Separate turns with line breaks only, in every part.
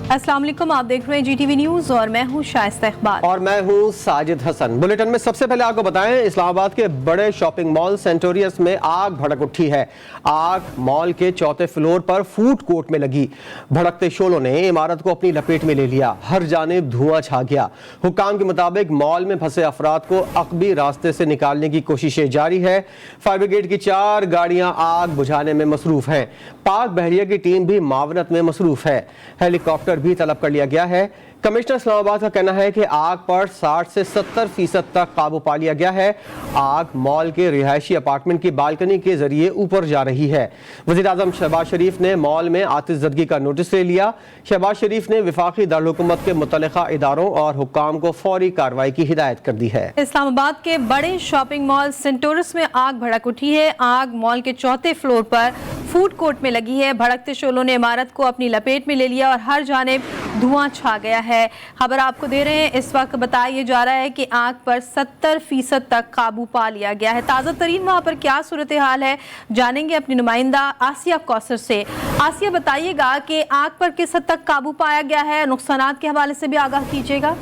अस्सलाम वालेकुम, आप देख रहे हैं GTV न्यूज़ और मैं हूं शाइस्ता इकबाल
और मैं हूं साजिद हसन। बुलेटिन में सबसे पहले आपको बताएं, इस्लामाबाद के बड़े शॉपिंग मॉल सेंटोरियस में आग भड़क उठी है। आग मॉल के चौथे फ्लोर पर फूड कोर्ट में लगी। भड़कते शोलों ने इमारत को अपनी लपेट में ले लिया। हर जानिब धुआं छा गया। हुक्काम के मुताबिक मॉल में फंसे अफराद को अक़बी रास्ते से निकालने की कोशिशें जारी है। फायर ब्रिगेड की 4 गाड़ियां आग बुझाने में मसरूफ हैं। पाक बहरिया की टीम भी मावनत में मसरूफ है। हेलीकॉप्टर भी तलब कर लिया गया है। कमिश्नर इस्लामाबाद का कहना है कि आग पर 60 से 70% तक काबू पा लिया गया है। आग मॉल के रिहायशी अपार्टमेंट की बालकनी के जरिए ऊपर जा रही है। वज़ीर आज़म शहबाज शरीफ ने मॉल में आतिशज़दगी का नोटिस ले लिया। शहबाज शरीफ ने वफाकी दारुल-हुकूमत के मुतल्लिका इदारों और हुक्काम को फौरी कार्रवाई की हिदायत कर दी है।
इस्लामाबाद के बड़े शॉपिंग मॉल सेंटोरस में आग भड़क उठी है। आग मॉल के चौथे फ्लोर पर फूड कोर्ट में लगी है। भड़कते शोलों ने इमारत को अपनी लपेट में ले लिया और हर जानिब धुआं छा गया है। खबर आपको दे रहे हैं, इस वक्त बताया जा रहा है कि आग पर 70% तक काबू पा लिया गया है। ताज़ा तरीन वहाँ पर क्या सूरत हाल है जानेंगे अपनी नुमाइंदा आसिया कौसर से। आसिया, बताइएगा कि आग पर किस हद तक काबू पाया गया है, नुकसानात के हवाले से भी आगाह कीजिएगा।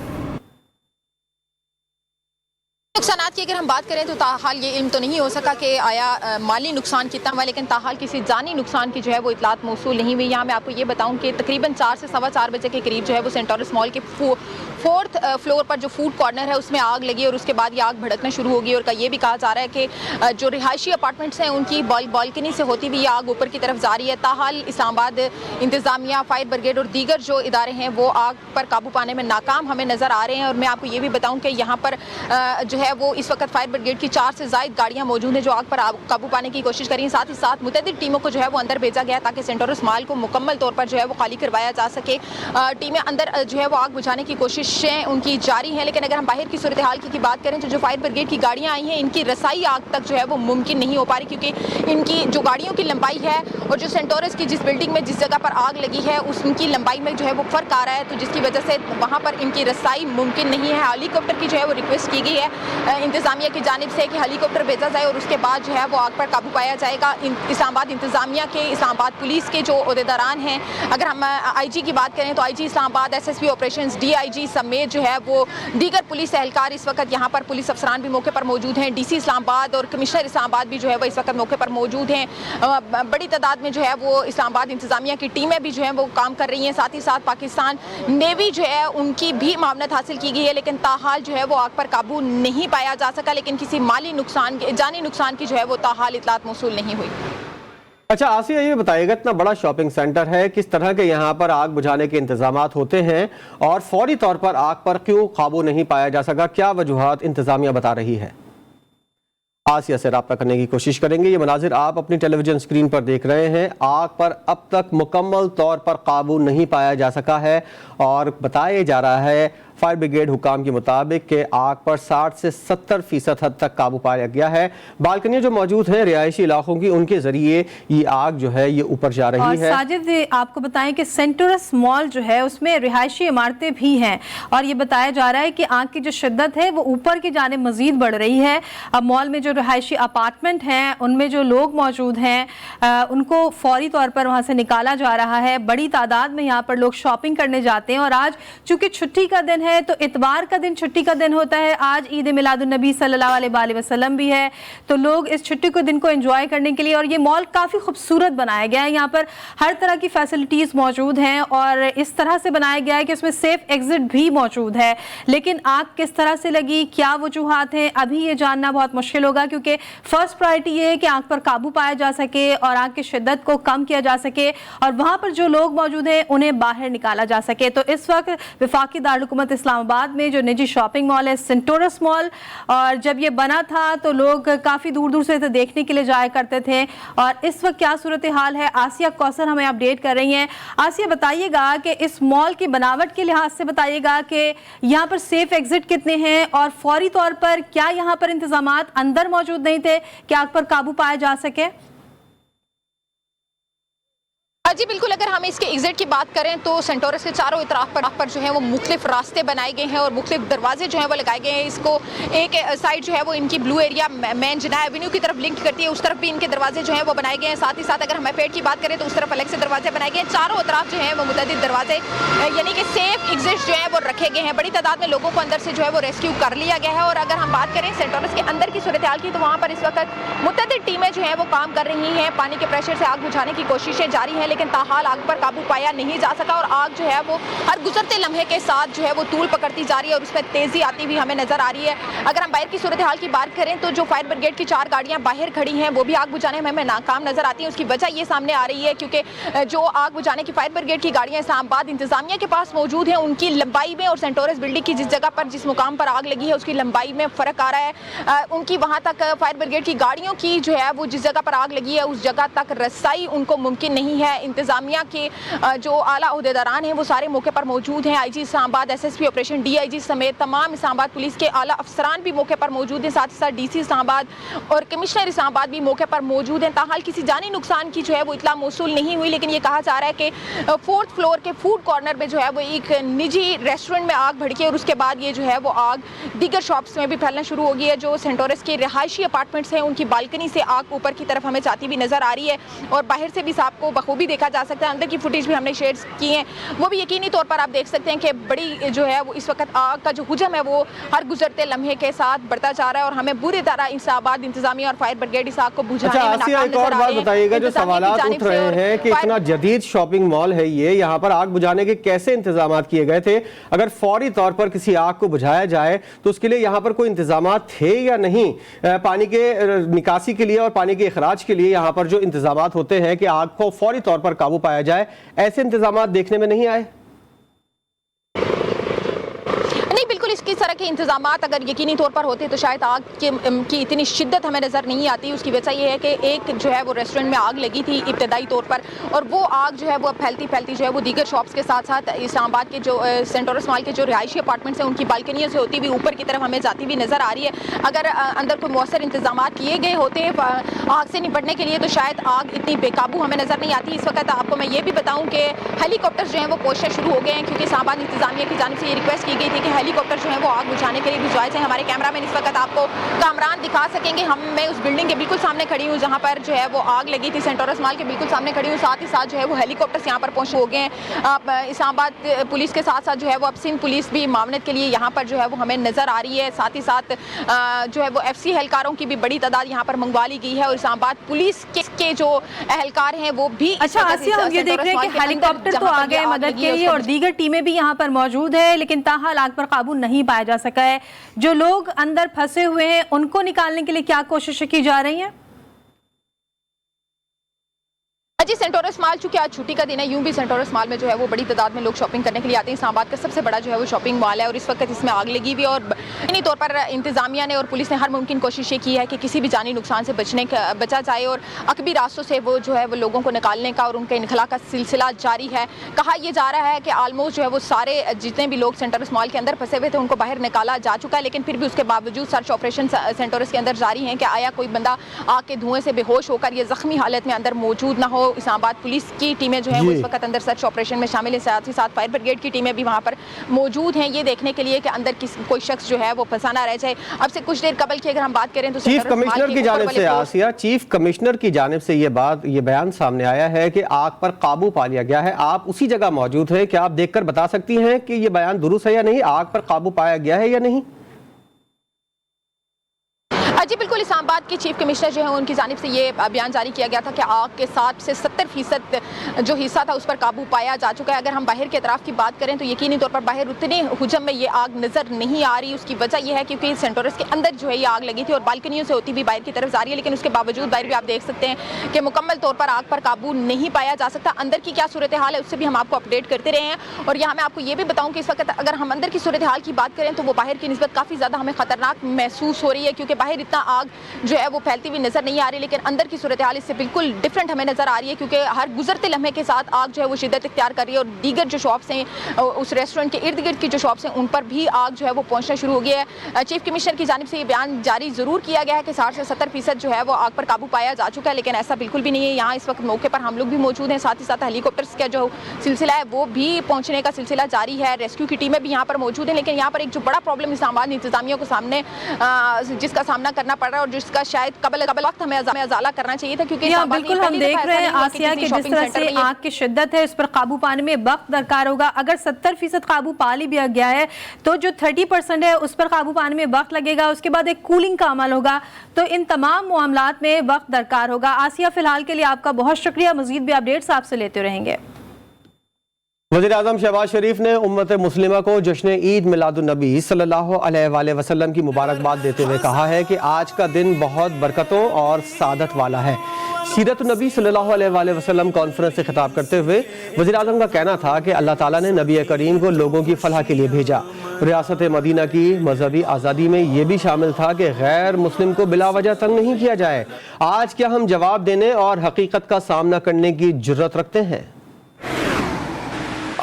नुकसानात की अगर हम बात करें तो ताहाल ये इल्म तो नहीं हो सका कि आया माली नुकसान कितना हुआ, लेकिन ताहाल किसी जानी नुकसान की जो है वो इतलात मौसूल नहीं हुई। यहाँ मैं आपको ये बताऊँ कि तकरीबन 4 से सवा 4 बजे के करीब जो है वो सेंटोरस मॉल के 4th फ्लोर पर जो फूड कॉर्नर है उसमें आग लगी और उसके बाद ये आग भड़कना शुरू होगी। और ये भी कहा जा रहा है कि जो रिहायशी अपार्टमेंट्स हैं उनकी बालकनी से होती हुई ये आग ऊपर की तरफ जा रही है। ताहाल इस्लामाबाद इंतज़ामिया, फायर ब्रिगेड और दीगर जो इदारे हैं वो आग पर काबू पाने में नाकाम हमें नज़र आ रहे हैं। और मैं आपको ये भी बताऊँ कि यहाँ पर जो है वो इस वक्त फायर ब्रिगेड की 4 से ज़ायद गाड़ियाँ मौजूद हैं जो आग पर काबू पाने की कोशिश करें। साथ ही साथ मुतअद्दिद टीमों को जो है वो अंदर भेजा गया ताकि सेंटोरस मॉल को मुकम्मल तौर पर जो है वो खाली करवाया जा सके। टीमें अंदर जो है वो आग बुझाने की कोशिशें उनकी जारी हैं। लेकिन अगर हम बाहर की सूरत हाल की बात करें तो जो फायर ब्रिगेड की गाड़ियाँ आई हैं इनकी रसाई आग तक जो है वो मुमकिन नहीं हो पा रही, क्योंकि इनकी जो गाड़ियों की लंबाई है और जो सेंटोरस की जिस बिल्डिंग में जिस जगह पर आग लगी है उनकी लंबाई में जो है वो फ़र्क आ रहा है, तो जिसकी वजह से वहाँ पर इनकी रसाई मुमकिन नहीं है। हेलीकॉप्टर की जो है वो रिक्वेस्ट की गई है इंतज़ामिया की जानिब से कि हेलीकॉप्टर भेजा जाए और उसके बाद जो है वो आग पर काबू पाया जाएगा। इस्लामाबाद इंतज़ामिया के, इस्लामाबाद पुलिस के जो ओहदेदारान हैं, अगर हम IG की बात करें तो IG Islamabad, SSP operations, DIG समेत जो है वो दीगर पुलिस एहलकार इस वक्त यहाँ पर पुलिस अफसरान भी मौके पर मौजूद हैं। DC इस्लामाबाद और कमिश्नर इस्लामाबाद भी जो है वो इस वक्त मौके पर मौजूद हैं। बड़ी तादाद में जो है वो इस्लामाबाद इंतज़ामिया की टीमें भी जो है वो काम कर रही हैं। साथ ही साथ पाकिस्तान नेवी जो है उनकी भी मामनत हासिल की गई है, लेकिन ताहाल जो है वो आग पर काबू नहीं पाया जा सका। लेकिन किसी माली नुकसान, जानी नुकसान की जो है वो ताहाल इतलात मौसूल नहीं हुई।
अच्छा आसिया, ये बताइएगा, इतना बड़ा शॉपिंग सेंटर है, किस तरह के यहाँ पर आग बुझाने के इंतजामात होते हैं और फौरी तौर पर आग पर क्यों काबू नहीं पाया जा सका? क्या वजूहात इंतजामिया बता रही है? आसिया से राब्ता करने की कोशिश करेंगे। ये मनाजिर आप अपनी टेलीविजन स्क्रीन पर देख रहे हैं। आग पर अब तक मुकम्मल तौर पर काबू नहीं पाया जा सका है और बताया जा रहा है फायर ब्रिगेड हुकाम के मुताबिक कि आग पर 60 से 70% हद तक काबू पाया गया है। बालकनियां जो मौजूद हैं रिहायशी इलाकों की, उनके जरिए ये आग जो है ये ऊपर जा रही है।
साजिद, आपको बताएं कि सेंटोरस मॉल जो है उसमें रिहायशी इमारतें भी हैं और ये बताया जा रहा है कि आग की जो शिद्दत है वो ऊपर की जाने मजीद बढ़ रही है। अब मॉल में जो रिहायशी अपार्टमेंट हैं उनमें जो लोग मौजूद हैं उनको फौरी तौर पर वहाँ से निकाला जा रहा है। बड़ी तादाद में यहाँ पर लोग शॉपिंग करने जाते हैं और आज चूँकि छुट्टी का दिन है तो इतवार का दिन छुट्टी का दिन होता है। आज ईद मिलादुन नबी सल्लल्लाहु अलैहि वसल्लम भी है, तो लोग इस छुट्टी को दिन को एंजॉय करने के लिए, और ये मॉल काफ़ी खूबसूरत बनाया गया है। यहाँ पर हर तरह की फैसिलिटीज़ मौजूद हैं और इस तरह से बनाया गया है कि उसमें सेफ एग्जिट भी मौजूद है। लेकिन आग किस तरह से लगी, क्या वजूहात हैं, अभी ये जानना बहुत मुश्किल होगा, क्योंकि फर्स्ट प्रायोरिटी ये है कि आग पर काबू पाया जा सके और आग की शिद्दत को कम किया जा सके और वहाँ पर जो लोग मौजूद हैं उन्हें बाहर निकाला जा सके। तो इस वक्त वफाकी दारुल-हुकूमत इस्लामाबाद में जो निजी शॉपिंग मॉल है सेंटोरस मॉल, और जब ये बना था तो लोग काफ़ी दूर दूर से देखने के लिए जाया करते थे। और इस वक्त क्या सूरत हाल है, आसिया कौसर हमें अपडेट कर रही हैं। आसिया, बताइएगा कि इस मॉल की बनावट के लिहाज से बताइएगा कि यहाँ पर सेफ एग्जिट कितने हैं और फौरी तौर पर क्या यहाँ पर इंतजामात अंदर मौजूद नहीं थे कि आग पर काबू पाया जा सके?
जी बिल्कुल, अगर हम इसके एग्जिट की बात करें तो सेंटोरस के चारों इतराफ पर जो है वो मुख्तलिफ रास्ते बनाए गए हैं और मुख्तलिफ दरवाजे जो है वो लगाए गए हैं। इसको एक साइड जो है वो इनकी ब्लू एरिया मेन जिना एवेन्यू की तरफ लिंक करती है, उस तरफ भी इनके दरवाजे जो है वो बनाए गए हैं। साथ ही साथ अगर हम एफेड की बात करें तो उस तरफ अलग से दरवाजे बनाए गए हैं। चारों तरफ जो है वो मुतअद्दिद दरवाजे यानी कि सेफ एग्जिट जो है वो रखे गए हैं। बड़ी तादाद में लोगों को अंदर से जो है वो रेस्क्यू कर लिया गया है। और अगर हम बात करें सेंटोरस के अंदर की सूरत हाल की तो वहाँ पर इस वक्त मुतअद्दिद टीमें जो है वो काम कर रही हैं। पानी के प्रेशर से आग बुझाने की कोशिशें जारी हैं, लेकिन ताहाल आग पर काबू पाया नहीं जा सका और आग जो है वो हर गुजरते लम्हे के साथ जो है वो तूल पकड़ती जा रही है और उस पर तेजी आती हुई हमें नजर आ रही है। अगर हम बाहर की सूरत हाल की बात करें तो जो फायर ब्रिगेड की 4 गाड़ियां बाहर खड़ी हैं वो भी आग बुझाने में हमें नाकाम नजर आती हैं। उसकी वजह ये सामने आ रही है क्योंकि जो आग बुझाने की फायर ब्रिगेड की गाड़ियां इस्लामाबाद इंतजामिया के पास मौजूद हैं, उनकी लंबाई में और सेंटोरस बिल्डिंग की जिस जगह पर जिस मुकाम पर आग लगी है उसकी लंबाई में फर्क आ रहा है। उनकी वहां तक फायर ब्रिगेड की गाड़ियों की जो है वो जिस जगह पर आग लगी है उस जगह तक रसाई उनको मुमकिन नहीं है। इंतजामिया के जो आला अहदेदारान हैं वो सारे मौके पर मौजूद हैं। IG Islamabad, SSP operation, DIG समेत तमाम इस्लामाबाद पुलिस के आला अफसरान भी मौके पर मौजूद हैं। साथ ही साथ डीसी इस्लामाबाद और कमिश्नर इस्लामाबाद भी मौके पर मौजूद हैं। ताहाल किसी जानी नुकसान की जो है वो इतला मौसूल नहीं हुई, लेकिन ये कहा जा रहा है कि 4th फ्लोर के फूड कॉर्नर में जो है वो एक निजी रेस्टोरेंट में आग भड़की और उसके बाद ये जो है वो आग दीगर शॉप्स में भी फैलना शुरू हो गई है। जो सेंटोरस के रिहायशी अपार्टमेंट्स हैं उनकी बालकनी से आग ऊपर की तरफ हमें जाती भी नजर आ रही है और बाहर से भी साफ को बखूबी देखा जा सकता है। अंदर की फुटेज भी हमने शेयर की हैं, वो भी यकीनी तौर पर आप देख सकते हैं कि बड़ी जो है वो इस वक्त आग का जो हुजम है वो हर गुजरते लम्हे के साथ बढ़ता जा रहा है और हमें बुरी तरह इस्लामाबाद इंतजामिया और फायर ब्रिगेड इस आग को बुझाने में नाकाम नजर आ रहे हैं।
बताइएगा, जो सवालात उठ रहे हैं कि इतना जदीद शॉपिंग मॉल है ये, यहाँ पर आग बुझाने के कैसे इंतजाम किए गए थे? अगर फौरी तौर पर किसी आग को बुझाया जाए तो उसके लिए यहाँ पर कोई इंतजाम थे या नहीं? पानी के निकासी के लिए और पानी के इखराज के लिए यहाँ पर जो इंतजाम होते हैं कि आग को फौरी तौर पर काबू पाया जाए, ऐसे इंतजाम देखने में नहीं आए?
बिल्कुल, इसकी तरह के इंतजामात अगर यकीनी तौर पर होते तो शायद आग की इतनी शिद्दत हमें नज़र नहीं आती। उसकी वजह यह है कि एक जो है वो रेस्टोरेंट में आग लगी थी इब्तदाई तौर पर और वो आग जो है वो फैलती फैलती जो है वो दीगर शॉप्स के साथ साथ इस्लामाबाद के जो सेंटोरस मॉल के जो रिहायशी अपार्टमेंट्स हैं उनकी बालकनियों से होती हुई ऊपर की तरफ हमें जाती हुई नज़र आ रही है। अगर अंदर कोई मौसर इंतजाम किए गए होते आग से निपटने के लिए तो शायद आग इतनी बेकाबू हमें नज़र नहीं आती। इस वक्त आपको मैं ये भी बताऊँ कि हेलीकॉप्टर जो है वो कोशिशें शुरू हो गए हैं क्योंकि इस्लामाबाद इंतजामिया की जानिब से ये रिक्वेस्ट की गई थी कि हेलीकॉप्टर जो है वो आग बुझाने के लिए भी जायज़ है। हमारे कैमरामैन इस वक्त आपको कामरान दिखा सकेंगे। मैं उस बिल्डिंग के बिल्कुल सामने खड़ी हूँ जहाँ पर जो है वो आग लगी थी, सेंटोरस मॉल के बिल्कुल सामने खड़ी हूँ। साथ ही साथ जो है वो हेलीकॉप्टर्स यहाँ पर पहुँच हो गए हैं। इस्लामाबाद पुलिस के साथ साथ जो है वो अब सिंध पुलिस भी मामले के लिए यहाँ पर जो है वो हमें नज़र आ रही है। साथ ही साथ जो है वो FC एहलकारों की भी बड़ी तादाद यहाँ पर मंगवा ली गई है और इस्लामाबाद पुलिस के जो एहलकार हैं वो भी
अच्छा आसिया, हम ये देख रहे हैं कि हेलीकॉप्टर तो आ गए मदद के लिए और दीगर टीमें भी यहाँ पर मौजूद है, लेकिन ताहाल आग पर काबू नहीं पाया जा सका है। जो लोग अंदर फंसे हुए हैं उनको निकालने के लिए क्या कोशिशें की जा रही हैं?
जी, सेंटोरस मॉल चूंकि आज छुट्टी का दिन है, यूं भी सेंटोरस मॉल में जो है वो बड़ी तादाद में लोग शॉपिंग करने के लिए आते हैं। इस्लामाबाद का सबसे बड़ा जो है वो शॉपिंग मॉल है और इस वक्त इसमें आग लगी हुई है और इन्हीं तौर पर इंतजामिया ने और पुलिस ने हर मुमकिन कोशिशें की है कि किसी भी जानी नुकसान से बचा जाए और अकबी रास्तों से वो जो है वो लोगों को निकालने का और उनके इनखला का सिलसिला जारी है। कहा यह जा रहा है कि ऑलमोस्ट जो है वो सारे जितने भी लोग सेंटोरस मॉल के अंदर फंसे हुए थे उनको बाहर निकाला जा चुका है, लेकिन फिर भी उसके बावजूद सर्च ऑपरेशन सेंटोरस के अंदर जारी है कि आया कोई बंदा आग के धुएं से बेहोश होकर ये जख्मी हालत में अंदर मौजूद ना हो। इस्लामाबाद पुलिस की टीमें जो है वो इस वक्त अंदर सर्च ऑपरेशन में शामिल है। साथ ही साथ फायर ब्रिगेड की टीमें भी वहां पर मौजूद हैं ये देखने के लिए कि अंदर कोई शख्स जो है वो फंसा ना रह जाए। अब से कुछ देर कबल की अगर हम बात करें तो
चीफ कमिश्नर की जानिब से आसिया, चीफ कमिश्नर की जानिब से ये बयान सामने आया है कि आग पर काबू पा लिया गया है। आप उसी जगह मौजूद हैं, क्या आप देखकर बता सकती हैं कि ये बयान दुरुस्त है या नहीं? आग पर काबू पाया गया है या नहीं?
जी बिल्कुल, इस्लामाबाद के चीफ कमिश्नर जो है उनकी जानिब से ये बयान जारी किया गया था कि आग के 60 से 70% जो हिस्सा था उस पर काबू पाया जा चुका है। अगर हम बाहर के अतराफ की बात करें तो यकीनी तौर पर बाहर उतने हुजम में ये आग नज़र नहीं आ रही। उसकी वजह यह है क्योंकि सेंटोरस के अंदर जो है ये आग लगी थी और बालकनियों से होती हुई बाहर की तरफ जा रही है, लेकिन उसके बावजूद बाहर भी आप देख सकते हैं कि मुकम्मल तौर पर आग पर काबू नहीं पाया जा सकता। अंदर की क्या सूरत हाल है उससे भी हम आपको अपडेट करते रहे हैं। और यहाँ मैं आपको ये भी बताऊँ कि इस वक्त अगर हम अंदर की सूरत हाल की बात करें तो वो बाहर की निस्बत काफ़ी ज़्यादा हमें खतरनाक महसूस हो रही है क्योंकि बाहर इतना आग جو ہے وہ پھیلتی ہوئی نظر نہیں آ رہی، لیکن اندر کی صورتحال اس سے بالکل ڈفرینٹ ہمیں نظر آ رہی ہے، کیونکہ ہر گزرتے لمحے کے ساتھ آگ جو ہے وہ شدت اختیار کر رہی ہے، اور دیگر جو شاپس ہیں اس ریسٹورنٹ کے ارد گرد کی جو شاپس ہیں ان پر بھی آگ جو ہے وہ پہنچنا شروع ہو گیا ہے۔ چیف کمشنر کی جانب سے یہ بیان جاری ضرور کیا گیا ہے کہ 60 سے 70% جو ہے وہ آگ پر قابو پایا جا چکا ہے، لیکن ایسا بالکل بھی نہیں ہے۔ یہاں اس وقت موقع پر ہم لوگ بھی موجود ہیں، ساتھ ہی ساتھ ہیلی کاپٹرس کا جو سلسلہ ہے وہ بھی پہنچنے کا سلسلہ جاری ہے، ریسکیو کی ٹیمیں بھی یہاں پر موجود ہیں، لیکن یہاں پر ایک جو بڑا پرابلم اسلام آباد انتظامیہ کو سامنے جس کا سامنا کرنا پڑ رہا ہے، اور جس کا شاید قبل وقت ہمیں ازالہ کرنا چاہیے تھا، کیونکہ
بالکل ہم دیکھ رہے ہیں آسیہ کہ جس طرح سے آگ کی شدت ہے اس پر قابو پانے میں وقت درکار ہوگا۔ اگر 70% قابو پا لیا گیا ہے تو جو 30% ہے اس پر قابو پانے میں وقت لگے گا، اس کے بعد ایک کولنگ کا عمل ہوگا، تو ان تمام معاملات میں وقت درکار ہوگا۔ آسیہ فی الحال کے لیے آپ کا بہت شکریہ، مزید بھی اپڈیٹس آپ سے لیتے رہیں گے۔
وزیر اعظم شہباز شریف نے امت مسلمہ کو جشن عید میلاد النبی صلی اللہ علیہ وآلہ وسلم کی مبارکباد دیتے ہوئے کہا ہے کہ آج کا دن بہت برکتوں اور سعادت والا ہے۔ سیرت النبی صلی اللہ علیہ وآلہ وسلم کانفرنس سے خطاب کرتے ہوئے وزیر اعظم کا کہنا تھا کہ اللہ تعالیٰ نے نبی کریم کو لوگوں کی فلاح کے لیے بھیجا۔ ریاست مدینہ کی مذہبی آزادی میں یہ بھی شامل تھا کہ غیر مسلم کو بلا وجہ تنگ نہیں کیا جائے۔ آج کیا ہم جواب دینے اور حقیقت کا سامنا کرنے کی جرت رکھتے ہیں؟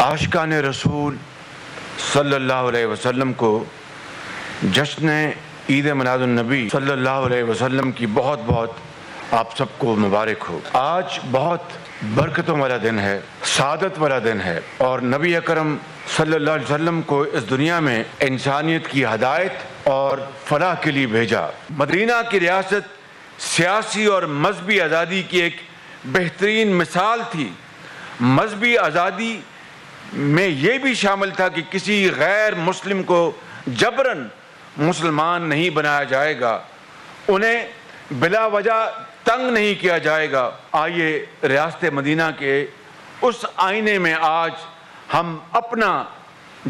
عاشقان رسول صلی اللہ علیہ وسلم کو جشن عید میلاد النبی صلی اللہ علیہ وسلم کی بہت بہت آپ سب کو مبارک ہو۔ آج بہت برکتوں والا دن ہے، سعادت والا دن ہے، اور نبی اکرم صلی اللہ علیہ وسلم کو اس دنیا میں انسانیت کی ہدایت اور فلاح کے لیے بھیجا۔ مدینہ کی ریاست سیاسی اور مذہبی آزادی کی ایک بہترین مثال تھی۔ مذہبی آزادی میں یہ بھی شامل تھا کہ کسی غیر مسلم کو جبراً مسلمان نہیں بنایا جائے گا، انہیں بلا وجہ تنگ نہیں کیا جائے گا۔ آئیے ریاست مدینہ کے اس آئینے میں آج ہم اپنا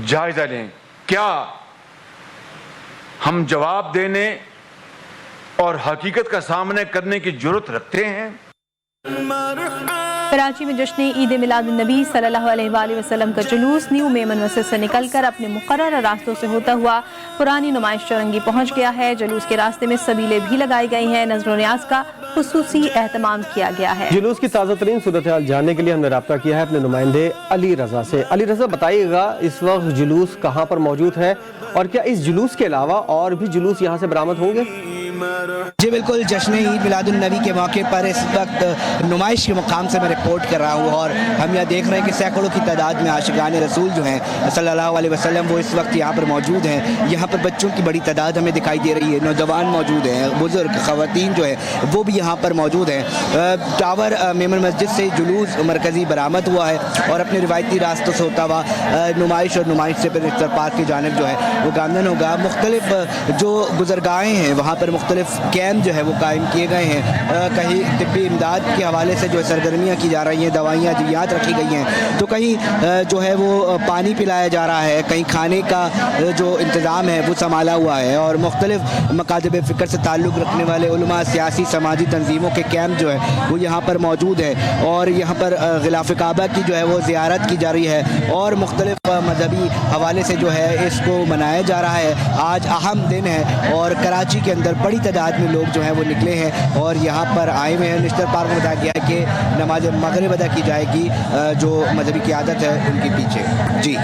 جائزہ لیں، کیا ہم جواب دینے اور حقیقت کا سامنا کرنے کی جرت رکھتے ہیں؟
کراچی میں جشن عید میلاد النبی صلی اللہ علیہ وآلہ وسلم کا جلوس نیو میمن مسجد سے نکل کر اپنے مقررہ راستوں سے ہوتا ہوا پرانی نمائش چورنگی پہنچ گیا ہے۔ جلوس کے راستے میں سبیلیں بھی لگائی گئی ہیں، نظر و نیاز کا خصوصی اہتمام کیا گیا ہے۔
جلوس کی تازہ ترین صورتحال جاننے کے لیے ہم نے رابطہ کیا ہے اپنے نمائندے علی رضا سے۔ علی رضا، بتائیے گا اس وقت جلوس کہاں پر موجود ہے، اور کیا اس جلوس کے علاوہ اور بھی جلوس یہاں سے برآمد ہوں گے؟
جی بالکل، جشن عید میلاد النبی کے موقع پر اس وقت نمائش کے مقام سے میں رپورٹ کر رہا ہوں، اور ہم یہ دیکھ رہے ہیں کہ سینکڑوں کی تعداد میں عاشقان رسول جو ہیں صلی اللہ علیہ وسلم وہ اس وقت یہاں پر موجود ہیں۔ یہاں پر بچوں کی بڑی تعداد ہمیں دکھائی دے رہی ہے، نوجوان موجود ہیں، بزرگ خواتین جو ہیں وہ بھی یہاں پر موجود ہیں۔ ٹاور میمن مسجد سے جلوس مرکزی برآمد ہوا ہے اور اپنے روایتی راستوں سے ہوتا ہوا نمائش سے پھر افطار پارک کی جانب جو ہے وہ گامزن ہوگا۔ مختلف جو گزرگاہیں ہیں وہاں پر مختلف کیمپ جو ہے وہ قائم کیے گئے ہیں، کہیں طبی امداد کے حوالے سے جو سرگرمیاں کی جا رہی ہیں، دوائیاں ادویات رکھی گئی ہیں، تو کہیں جو ہے وہ پانی پلایا جا رہا ہے، کہیں کھانے کا جو انتظام ہے وہ سنبھالا ہوا ہے، اور مختلف مکاتب فکر سے تعلق رکھنے والے علماء، سیاسی سماجی تنظیموں کے کیمپ جو ہے وہ یہاں پر موجود ہیں، اور یہاں پر غلاف کعبہ کی جو ہے وہ زیارت کی جا رہی ہے، اور مختلف مذہبی حوالے سے جو ہے اس کو منایا جا رہا ہے۔ آج اہم دن ہے اور کراچی کے اندر بڑی تعداد میں لوگ جو ہیں وہ نکلے ہیں اور یہاں پر آئے ہوئے ہیں۔ نشتر پارک میں بتایا گیا ہے کہ نماز مغرب ادا کی جائے گی جو مذہبی قیادت ہے ان کے پیچھے۔ جی،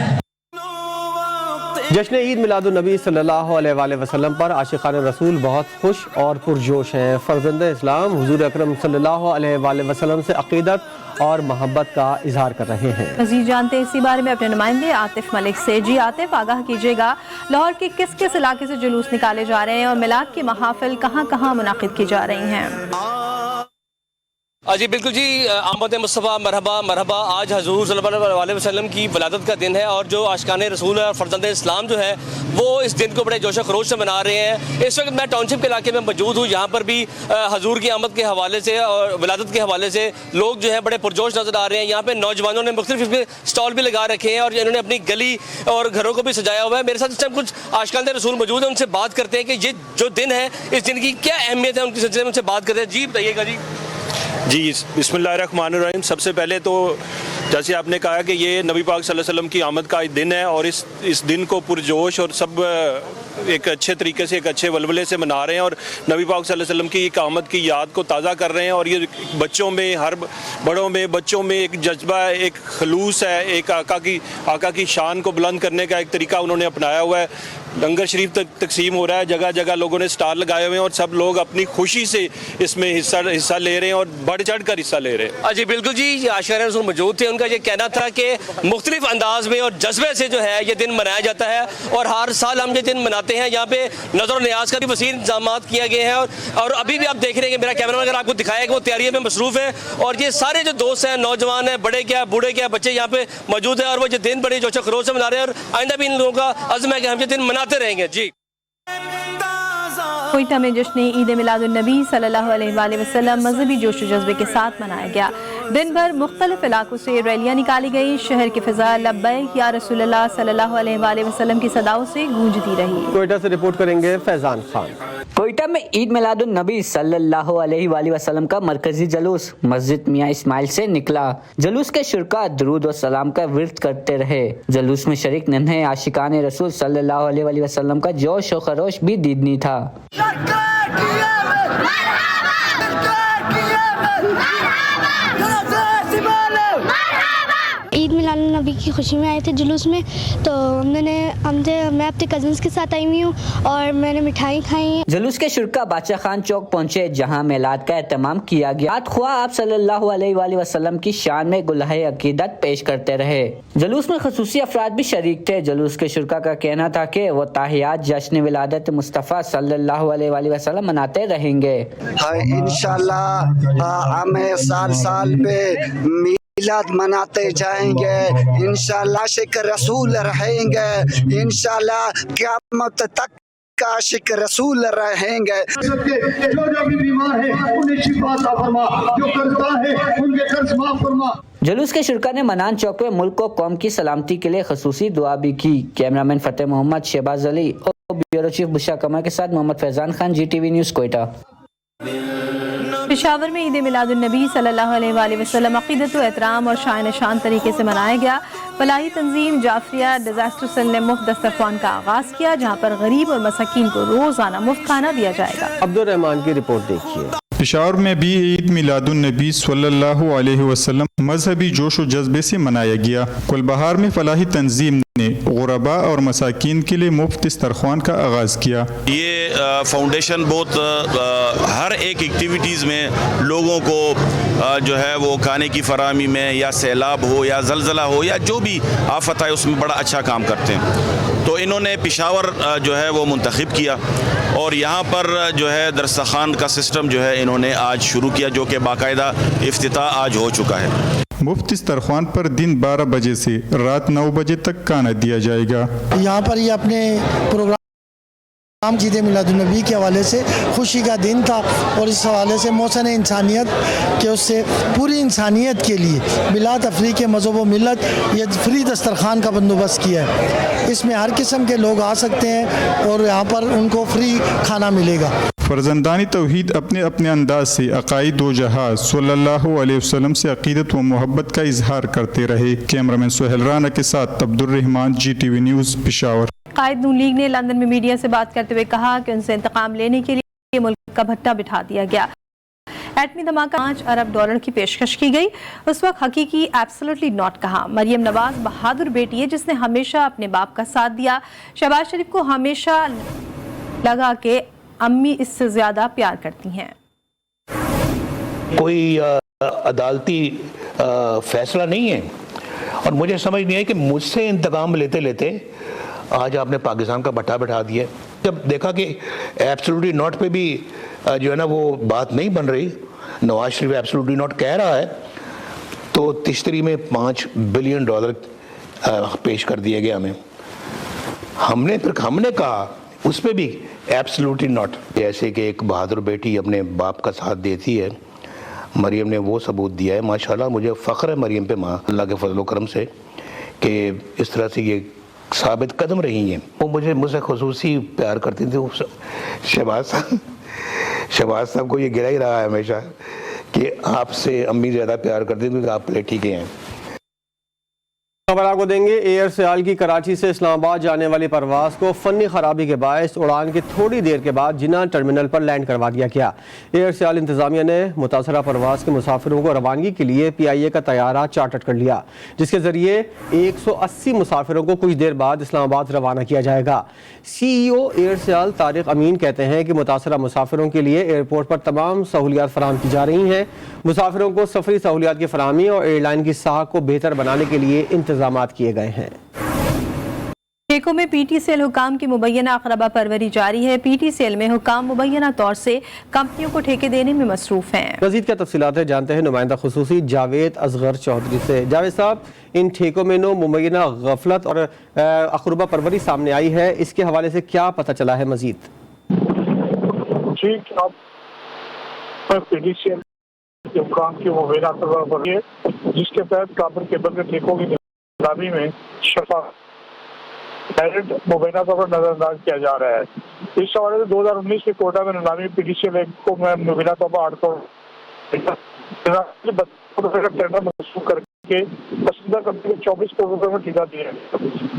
جشن عید میلاد النبی صلی اللہ علیہ وآلہ وسلم پر عاشقان رسول بہت خوش اور پرجوش ہیں۔ فرزند اسلام حضور اکرم صلی اللہ علیہ وآلہ وسلم سے عقیدت اور محبت کا اظہار کر رہے ہیں۔
مزید جانتے ہیں اسی بارے میں اپنے نمائندے عاطف ملک سے۔ جی عاطف، آگاہ کیجیے گا لاہور کے کس علاقے سے جلوس نکالے جا رہے ہیں اور میلاد کی محافل کہاں کہاں منعقد کی جا رہی ہیں؟
جی بالکل جی، آمد مصطفیٰ مرحبا مرحبا۔ آج حضور صلی اللہ علیہ وسلم کی ولادت کا دن ہے، اور جو عاشقان رسول اور فرزند اسلام جو ہے وہ اس دن کو بڑے جوش و خروش سے منا رہے ہیں۔ اس وقت میں ٹاؤن شپ کے علاقے میں موجود ہوں، یہاں پر بھی حضور کی آمد کے حوالے سے اور ولادت کے حوالے سے لوگ جو ہے بڑے پرجوش نظر آ رہے ہیں۔ یہاں پہ نوجوانوں نے مختلف اسٹال بھی لگا رکھے ہیں اور انہوں نے اپنی گلی اور گھروں کو بھی سجایا ہوا ہے۔ میرے ساتھ اس ٹائم کچھ عاشقان رسول موجود ہیں، ان سے بات کرتے ہیں کہ یہ جو دن ہے اس دن کی کیا اہمیت ہے ان کے سلسلے میں، ان سے بات کرتے ہیں۔ جی بتائیے گا۔ جی
بسم اللہ الرحمن الرحیم۔ سب سے پہلے تو जैसे आपने कहा कि ये नबी पाक सल्लल्लाहु अलैहि वसल्लम की आमद का दिन है और इस दिन को पुरजोश और सब एक अच्छे तरीके से, एक अच्छे वलवले से मना रहे हैं और नबी पाक सल्लल्लाहु अलैहि वसल्लम की एक आमद की याद को ताज़ा कर रहे हैं। और ये बच्चों में, हर बड़ों में, बच्चों में एक जज्बा, एक खलूस है, एक आका की शान को बुलंद करने का एक तरीका उन्होंने अपनाया हुआ है। लंगर शरीफ तकसीम हो रहा है, जगह जगह लोगों ने स्टाल लगाए हुए हैं और सब लोग अपनी खुशी से इसमें हिस्सा ले रहे हैं और बढ़ चढ़ कर हिस्सा ले रहे हैं।
जी बिल्कुल जी, आशिकाने रसूल मौजूद थे। उनका ये कहना था कि मुख्तलिफ अंदाज में और जज्बे से जो है ये दिन मनाया जाता है और हर साल हम ये दिन मनाते हैं। यहाँ पे नज़र और न्याज का भी वसीर इंतजाम किया गए हैं और अभी भी आप देख रहे हैं कि मेरा कैमरा अगर आपको दिखाया कि वो तैयारियों में मसरूफ़ है और ये सारे जो दोस्त हैं, नौजवान हैं, बड़े क्या बूढ़े क्या बच्चे यहाँ पे मौजूद हैं और वो ये दिन बड़े जोश खरोश से मना रहे हैं और आइंदा भी इन लोगों का अज़्म है कि हम ये दिन मनाते रहेंगे। जी
कोयटा में जश्न ईद मिलादुन्नबी सल्लल्लाहु अलैहि वसल्लम मजहबी जोश जज्बे के साथ मनाया गया। दिन भर मुख्तलिफ इलाकों से रैलियां निकाली गई। शहर की फिजा लब्बैक या रसूलल्लाह सल्लल्लाहु अलैहि वसल्लम की सदाओं से गूंजती रही।
कोयटा से रिपोर्ट करेंगे फैजान खान।
कोयटा में ईद मिलादुन नबी सल्लल्लाहु अलैहि वसल्लम का मरकजी जुलूस मस्जिद मियां इस्माइल से निकला। जुलूस के शुरका दुरूद और सलाम का विर्द करते रहे। जुलूस में शरीक नन्हे आशिकाने रसूल सल्लल्लाहु अलैहि वसल्लम का जोश और खरोश भी दीदनी था।
ईद मिलादुन नबी की खुशी में आए थे जुलूस में, तो मैं अपने कज़न्स के साथ आई हुई हूँ और मैंने मिठाई खाई है।
जुलूस के शुरका बादशाह खान चौक पहुँचे, जहाँ मेलाद का एहतमाम किया गया। रात ख्वाह आप सल्लल्लाहु अलैहि वसल्लम की शान में गुलहे अकीदत पेश करते रहे। जुलूस में खसूसी अफराद भी शरीक थे। जुलूस के शुरका का कहना था कि वो ताहियात जश्न विलादत मुस्तफ़ा सल्लल्लाहु अलैहि वसल्लम मनाते रहेंगे।
इंशाल्लाह हमें साल पे मिलाद मनाते जाएंगे, इंशाल्लाह आशिक रसूल रहेंगे, इंशाल्लाह क़यामत तक का आशिक रसूल रहेंगे।
जो भी बीमार है उन्हें शिफा अता फरमा, जो कर्ज़दार है उनके कर्ज माफ फरमा।
जुलूस के शुरका ने मनान चौक में मुल्क और कौम की सलामती के लिए खसूसी दुआ भी की। कैमरामैन फतेह मोहम्मद, शहबाज अली और ब्यूरो चीफ बुशरा कमर के साथ मोहम्मद फैजान खान, GTV न्यूज़ कोयटा।
पेशावर में ईद मिलादुन्नबी सल्लल्लाहु अलैहि वसल्लम अक़ीदत व एहतराम और शान शान तरीके से मनाया गया। फलाही तंजीम जाफरिया डिजास्टर सेल ने मुफ्त दस्तरख्वान का आगाज़ किया, जहाँ पर गरीब और मसाकीन को रोज़ाना मुफ्त खाना दिया जाएगा।
अब्दुल रहमान की रिपोर्ट देखिए।
पेशावर में भी ईद मिलादुन्नबी सल्लल्लाहु अलैहि वसल्लम मजहबी जोश व जज्बे से मनाया गया। कुलबहार में फलाही तंजीम ने गुरबा और मसाकीन के लिए मुफ्त दस्तरख्वान का आगाज़ किया।
ये फाउंडेशन बहुत हर एक एक्टिविटीज़ में लोगों को जो है वो खाने की फराहमी में, या सैलाब हो या जलजला हो या जो भी आफत है, उसमें बड़ा अच्छा काम करते हैं। तो इन्होंने पेशावर जो है वो मुंतखब किया और यहाँ पर जो है दस्तरख्वान का सिस्टम जो है इन्होंने आज शुरू किया, जो कि बाकायदा इफ्तिताह आज हो चुका है।
मुफ्त दस्तरख्वान पर दिन 12 बजे से रात 9 बजे तक खाना दिया जाएगा।
यहाँ पर ये अपने प्रोग्राम ईद मिलादुन्नबी के हवाले से खुशी का दिन था और इस हवाले से मौसम इंसानियत के उससे पूरी इंसानियत के लिए बिला तफरीक मज़हब व मिलत ये फ्री दस्तरखान का बंदोबस्त किया है। इसमें हर किस्म के लोग आ सकते हैं और यहाँ पर उनको फ्री खाना मिलेगा।
फर्जंदानी तौहीद अपने अपने अंदाज से अकाईद दो जहाज सल्लल्लाहु अलैहि वसल्लम से अकीदत व मोहब्बत का इजहार करते रहे। कैमरामैन सुहेल राना के साथ अब्दुल रहमान, GTV न्यूज़ पेशावर।
कायद नून लीग ने लंदन में मीडिया से बात करते हुए कहा कि उनसे इंतकाम लेने के लिए मुल्क का भट्टा बिठा दिया गया। एटमी धमाका $5 अरब की पेशकश की गई। उस वक्त हकीकी एब्सोल्युटली नॉट कहा। मरियम नवाज बहादुर बेटी है जिसने हमेशा अपने बाप का साथ दिया। शहबाज शरीफ को हमेशा लगा कि अम्मी इससे ज्यादा प्यार करती हैं।
कोई अदालती फैसला नहीं है और मुझे समझ नहीं आई कि मुझसे इंतकाम लेते लेते आज आपने पाकिस्तान का भट्टा बिठा दिया। जब देखा कि एब्सोल्युटली नॉट पे भी जो है ना वो बात नहीं बन रही, नवाज शरीफ एब्सोल्युटली नॉट कह रहा है, तो तिश्तरी में $5 बिलियन पेश कर दिए गए हमें। हमने कहा उस पर भी एब्सोल्युटली नॉट। जैसे कि एक बहादुर बेटी अपने बाप का साथ देती है, मरियम ने वो सबूत दिया है। माशाल्लाह मुझे फ़ख्र है मरियम पे, माँ अल्लाह के फजल करम से, कि इस तरह से ये साबित कदम रही हैं। वो मुझसे खुसूसी प्यार करती थी। शहबाज साहब को ये गिरा ही रहा है हमेशा कि आपसे अम्मी ज़्यादा प्यार करती थी क्योंकि आप प्लेठी के हैं।
खबर आपको देंगे। एयर सियाल की कराची से इस्लामाबाद जाने वाली परवाज को फनी खराबी के बायस उड़ान के थोड़ी देर के बाद जिन्ना टर्मिनल पर लैंड करवा दिया गया। एयर सियाल इंतजामिया ने मुतासरा परवाज के मुसाफिरों को रवानगी के लिए PIA का तैयारा चार्टर कर लिया, जिसके जरिए 180 मुसाफिरों को कुछ देर बाद इस्लामाबाद रवाना किया जाएगा। CEO एयर सियाल तारिक अमीन कहते हैं कि मुतासरा मुसाफिरों के लिए एयरपोर्ट पर तमाम सहूलियात फराहम की जा रही हैं। मुसाफिरों को सफरी सहूलियात की फराहमी और एयरलाइन की साख को बेहतर बनाने के लिए इंतजामात किए गए हैं।
ठेकों में PTCL हुकाम की मुबैना अखरबा परवरी जारी है। PTCL में हुकाम मुबैना तौर से कंपनियों को ठेके देने में मसरूफ हैं।
मजीद क्या तफसीलात है जानते हैं नुमाइंदा खुसूसी जावेद असगर चौधरी से। जावेद साहब, इन ठेकों में नो मुबैना गफलत और अखरबा परवरी सामने आई है, इसके हवाले से क्या पता चला है मजीद?
ठीक, अब PTCL के हुकाम की मुबैना अखरबा परवरी है, जिसके तहत काबर केबल के ठेकों की नीलामी में शफा डायरेक्ट मुबैना तौर पर नजरअंदाज किया जा रहा है। इस हवाले से 2019 के कोटा में नीलामी PTCL को मुबैना तौर पर 8 करोड़ का टेंडर मंसूख करके पसंदीदा कंपनी को 24 करोड़ रुपए में ठेका दिया है।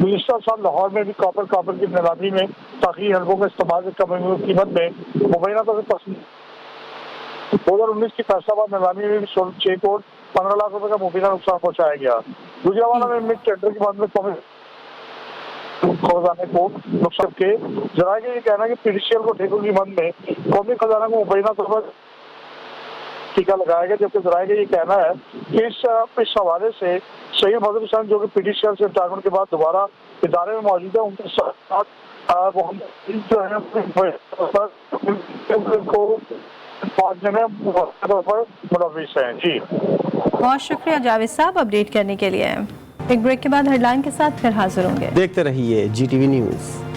गुज़िश्ता साल लाहौर में भी कापर की नीलामी में ताखीरी हल्कों के इस्तेमाल से कम कीमत में मुबैना तौर पर पसंद 2019 की फैसलाबाद नीलामी में भी 6 करोड़ 15 लाख रुपए का मुबैना नुकसान पहुंचाया गया। गुजरावाला में मिड टेंडर के बाद में खजाने को नुकसान के जराये का ये कहना है कि PTCL को ठेकों की मद में कौमी खजाना को मुबैना तौर पर टीका लगाया गया, जबकि जराये का ये कहना है कि इस हवाले से सैयद मदर हुसैन जो कि PTCL से रिटायरमेंट के बाद दोबारा इदारे में मौजूद है, उनके साथ जो है को पहुंचने में मुलविस हैं। जी
बहुत शुक्रिया जावेद साहब अपडेट करने के लिए। एक ब्रेक के बाद हेडलाइन के साथ फिर हाजिर होंगे।
देखते रहिए GTV न्यूज़।